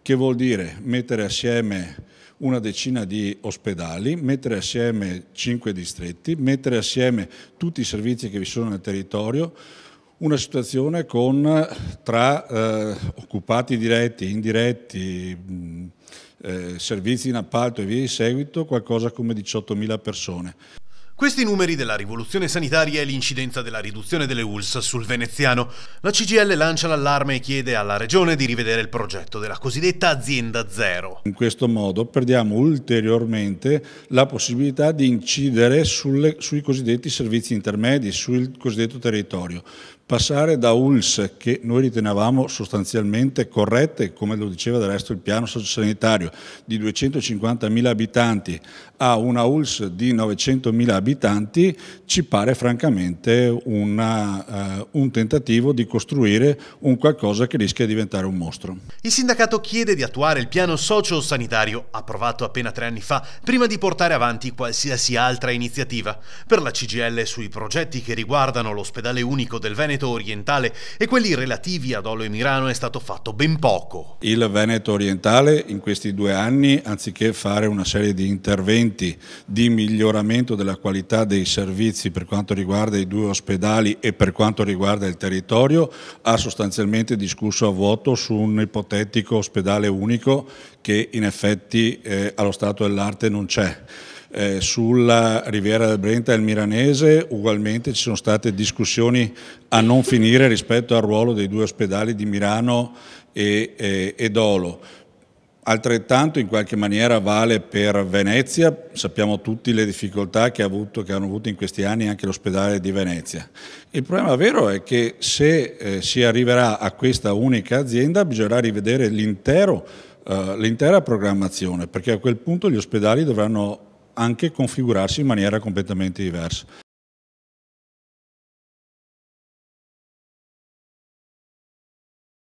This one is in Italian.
che vuol dire mettere assieme una decina di ospedali, mettere assieme 5 distretti, mettere assieme tutti i servizi che vi sono nel territorio, una situazione con tra occupati diretti, indiretti, servizi in appalto e via di seguito, qualcosa come 18.000 persone. Questi numeri della rivoluzione sanitaria e l'incidenza della riduzione delle ULSS sul veneziano. La CGIL lancia l'allarme e chiede alla Regione di rivedere il progetto della cosiddetta azienda zero. In questo modo perdiamo ulteriormente la possibilità di incidere sui cosiddetti servizi intermedi, sul cosiddetto territorio. Passare da ULSS che noi ritenevamo sostanzialmente corrette, come lo diceva del resto il piano sociosanitario, di 250.000 abitanti a una ULSS di 900.000 abitanti ci pare francamente un tentativo di costruire un qualcosa che rischia di diventare un mostro. Il sindacato chiede di attuare il piano sociosanitario, approvato appena 3 anni fa, prima di portare avanti qualsiasi altra iniziativa. Per la CGIL sui progetti che riguardano l'ospedale unico del Veneto orientale e quelli relativi ad Olo e Mirano è stato fatto ben poco. Il Veneto orientale in questi 2 anni, anziché fare una serie di interventi di miglioramento della qualità dei servizi per quanto riguarda i 2 ospedali e per quanto riguarda il territorio, ha sostanzialmente discusso a vuoto su un ipotetico ospedale unico che in effetti allo stato dell'arte non c'è. Sulla Riviera del Brenta e il Miranese ugualmente ci sono state discussioni a non finire rispetto al ruolo dei 2 ospedali di Mirano e Dolo. Altrettanto in qualche maniera vale per Venezia, sappiamo tutti le difficoltà che hanno avuto in questi anni anche l'ospedale di Venezia. Il problema vero è che se si arriverà a questa unica azienda bisognerà rivedere l'intera programmazione, perché a quel punto gli ospedali dovranno anche configurarsi in maniera completamente diversa.